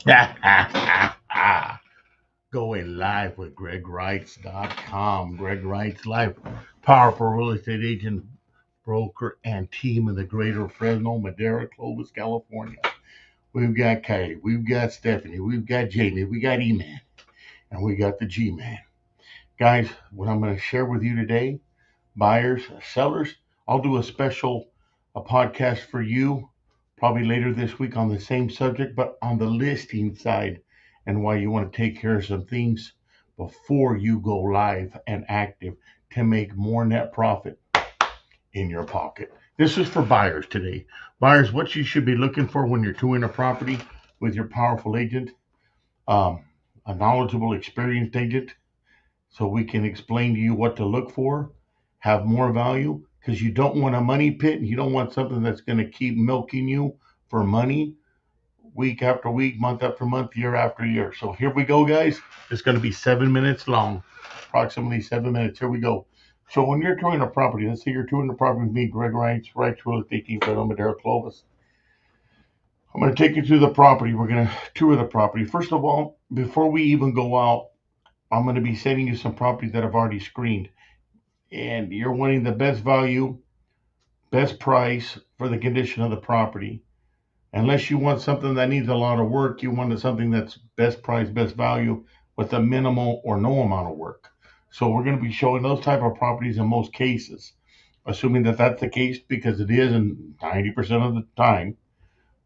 Going live with GregReitz.com. Greg Reitz Live, powerful real estate agent, broker, and team in the greater Fresno, Madera, Clovis, California. We've got Kylie, we've got Stephanie, we've got Jamie, we got E-Man, and we got the G-Man. Guys, what I'm going to share with you today, buyers, sellers, I'll do a podcast for you probably later this week on the same subject, but on the listing side and why you want to take care of some things before you go live and active to make more net profit in your pocket. This is for buyers today. Buyers, what you should be looking for when you're touring a property with your powerful agent, um, a knowledgeable, experienced agent, so we can explain to you what to look for, have more value, because you don't want a money pit and you don't want something that's going to keep milking you for money week after week, month after month, year after year. So here we go, guys. It's going to be 7 minutes long, approximately 7 minutes. Here we go. So when you're touring a property, let's say you're touring a property with me, Greg Reitz, Real Estate Team, Fresno, Madera, Clovis. I'm going to take you through the property. We're going to tour the property. First of all, before we even go out, I'm going to be sending you some properties that I've already screened. And you're wanting the best value, best price for the condition of the property. Unless you want something that needs a lot of work, you want something that's best price, best value with a minimal or no amount of work. So we're going to be showing those type of properties in most cases, assuming that that's the case, because it is, and 90% of the time,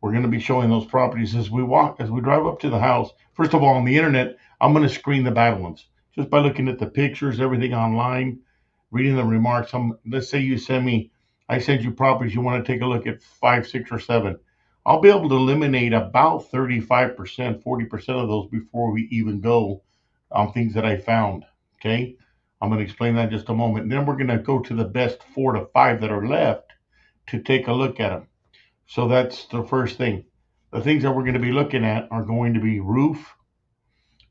we're going to be showing those properties as we drive up to the house. First of all, on the internet, I'm going to screen the bad ones just by looking at the pictures, everything online, reading the remarks. Let's say I send you properties, you want to take a look at 5, 6, or 7. I'll be able to eliminate about 35%, 40% of those before we even go on things that I found. Okay. I'm going to explain that in just a moment. And then we're going to go to the best 4 to 5 that are left to take a look at them. So that's the first thing. The things that we're going to be looking at are going to be roof,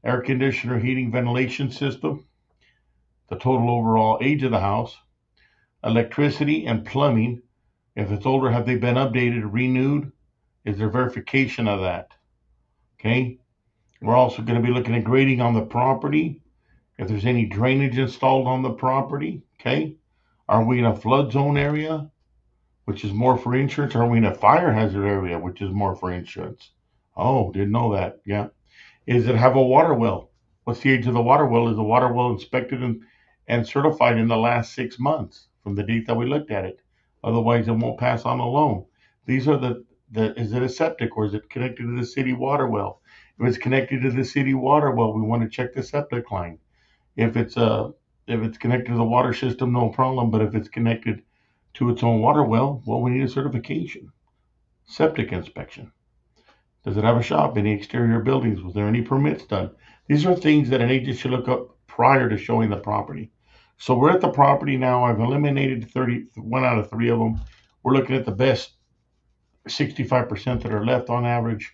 air conditioner, heating, ventilation system, the total overall age of the house, electricity and plumbing. If it's older, have they been updated, renewed? Is there verification of that? Okay. We're also going to be looking at grading on the property. If there's any drainage installed on the property. Okay. Are we in a flood zone area, which is more for insurance? Are we in a fire hazard area, which is more for insurance? Oh, didn't know that. Yeah. Is it have a water well? What's the age of the water well? Is the water well inspected and certified in the last 6 months from the date that we looked at it? Otherwise, it won't pass on a loan. These are is it a septic, or is it connected to the city water well? If it's connected to the city water well, we want to check the septic line. If it's connected to the water system, no problem. But if it's connected to its own water well, we need a certification. Septic inspection. Does it have a shop? Any exterior buildings? Was there any permits done? These are things that an agent should look up prior to showing the property. So we're at the property now. I've eliminated 1 out of 3 of them. We're looking at the best 65% that are left on average,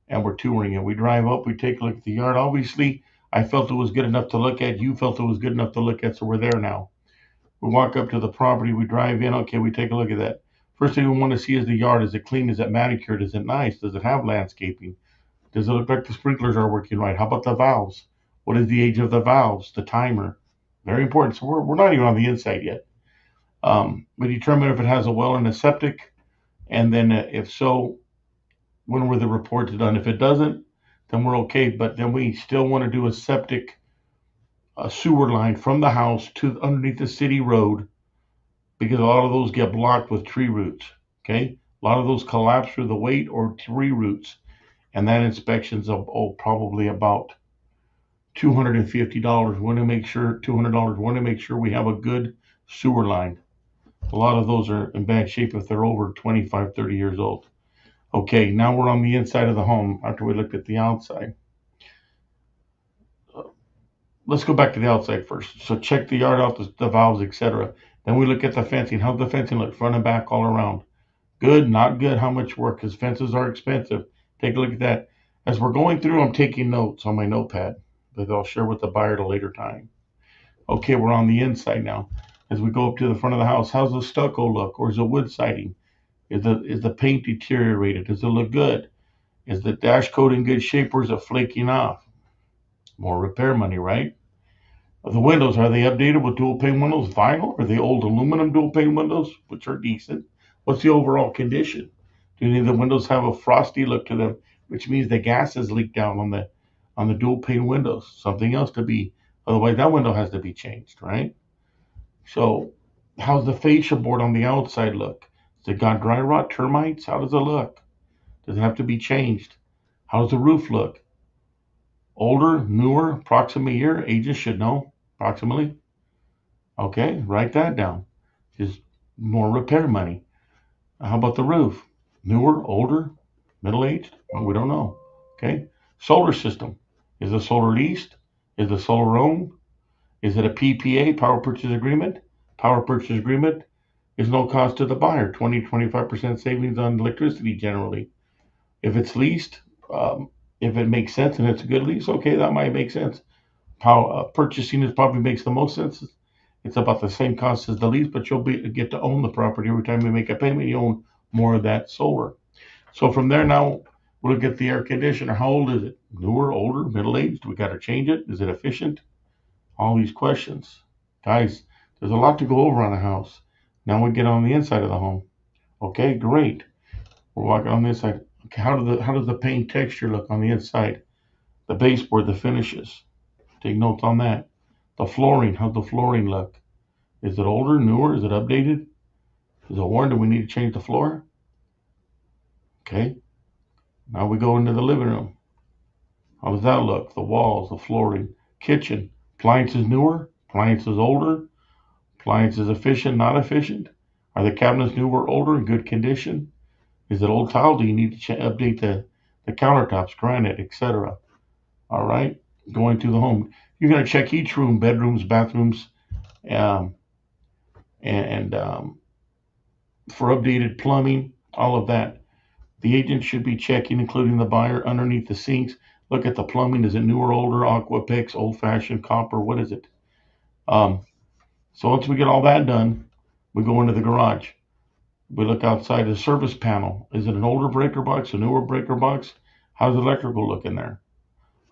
and we're touring it. We drive up, we take a look at the yard. Obviously, I felt it was good enough to look at. You felt it was good enough to look at, so we're there now. We walk up to the property, we drive in. Okay, we take a look at that. First thing we want to see is the yard. Is it clean? Is it manicured? Is it nice? Does it have landscaping? Does it look like the sprinklers are working right? How about the valves? What is the age of the valves? The timer? Very important. So we're not even on the inside yet. We determine if it has a well and a septic, and then if so, when were the reports done? If it doesn't, then we're okay. But then we still want to do a sewer line from the house to underneath the city road, because a lot of those get blocked with tree roots. Okay, a lot of those collapse through the weight or tree roots, and that inspection's probably about $250. Want to make sure $200. Want to make sure we have a good sewer line. A lot of those are in bad shape if they're over 25, 30 years old. Okay, now we're on the inside of the home after we looked at the outside. Let's go back to the outside first. So check the yard out, the valves, etc. Then we look at the fencing. How's the fencing look? Front and back, all around. Good, not good. How much work? Because fences are expensive. Take a look at that. As we're going through, I'm taking notes on my notepad that I'll share with the buyer at a later time. Okay, we're on the inside now. As we go up to the front of the house, how's the stucco look? Or is it wood siding? Is the paint deteriorated? Does it look good? Is the dash coat in good shape or is it flaking off? More repair money, right? The windows, are they updated with dual pane windows, vinyl? Are they old aluminum dual pane windows, which are decent? What's the overall condition? Do any of the windows have a frosty look to them, which means the gas has leaked out on the dual pane windows? Something else to be, otherwise that window has to be changed, right? So, how's the fascia board on the outside look? Has it got dry rot, termites? How does it look? Does it have to be changed? How does the roof look? Older, newer, approximate year? Agents should know approximately. Okay, write that down. Just more repair money. How about the roof? Newer, older, middle aged? Well, we don't know. Okay. Solar system. Is the solar leased? Is the solar owned? Is it a PPA, power purchase agreement? Power purchase agreement is no cost to the buyer. 20-25% savings on electricity generally. If it's leased, if it makes sense and it's a good lease, okay, that might make sense. Purchasing is probably makes the most sense. It's about the same cost as the lease, but you'll get to own the property every time you make a payment. You own more of that solar. So from there now, we'll look at the air conditioner. How old is it? Newer, older, middle aged? We got to change it. Is it efficient? All these questions, guys. There's a lot to go over on a house. Now we get on the inside of the home. Okay, great. We're walking on the inside. Okay, how does the paint texture look on the inside? The baseboard, the finishes. Take notes on that. The flooring, how's the flooring look? Is it older, newer? Is it updated? Is it worn? Do we need to change the floor? Okay. Now we go into the living room. How does that look? The walls, the flooring, kitchen. Appliances newer? Appliances older? Appliances efficient, not efficient? Are the cabinets newer, older, in good condition? Is it old tile? Do you need to update the countertops, granite, etc.? All right. Going through the home. You're going to check each room, bedrooms, bathrooms, um, and for updated plumbing, all of that. The agent should be checking, including the buyer, underneath the sinks. Look at the plumbing. Is it newer, older, Aquapex, old-fashioned, copper? What is it? So once we get all that done, we go into the garage. We look outside the service panel. Is it an older breaker box, a newer breaker box? How's the electrical look in there?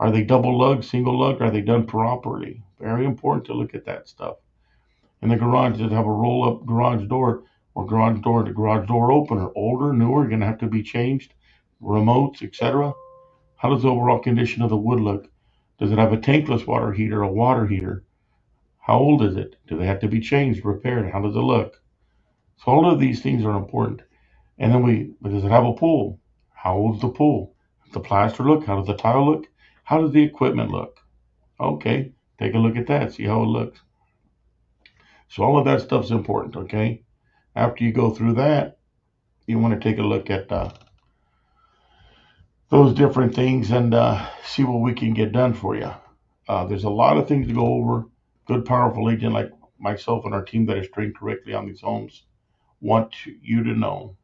Are they double lug, single lug? Are they done properly? Very important to look at that stuff. In the garage, does it have a roll-up garage door or garage door opener? Older, newer, going to have to be changed. Remotes, etc. How does the overall condition of the wood look? Does it have a tankless water heater, a water heater? How old is it? Do they have to be changed, repaired? How does it look? So all of these things are important. And then does it have a pool? How old's the pool? Does the plaster look? How does the tile look? How does the equipment look? Okay, take a look at that, see how it looks. So all of that stuff's important, okay? After you go through that, you want to take a look at those different things and see what we can get done for you. There's a lot of things to go over. Good, powerful agent like myself and our team that is trained correctly on these homes want you to know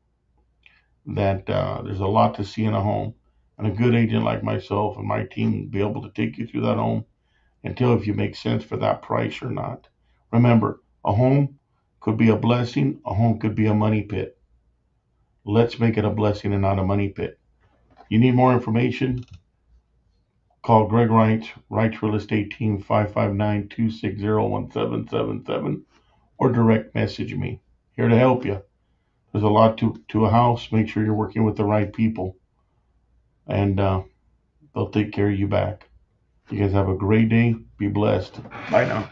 that there's a lot to see in a home. And a good agent like myself and my team will be able to take you through that home and tell if you make sense for that price or not. Remember, a home could be a blessing, a home could be a money pit. Let's make it a blessing and not a money pit. You need more information? Call Greg Reitz, Reitz Real Estate Team, 559-260-1777, or direct message me. Here to help you. There's a lot to a house. Make sure you're working with the right people, and they'll take care of you back. You guys have a great day. Be blessed. Bye now.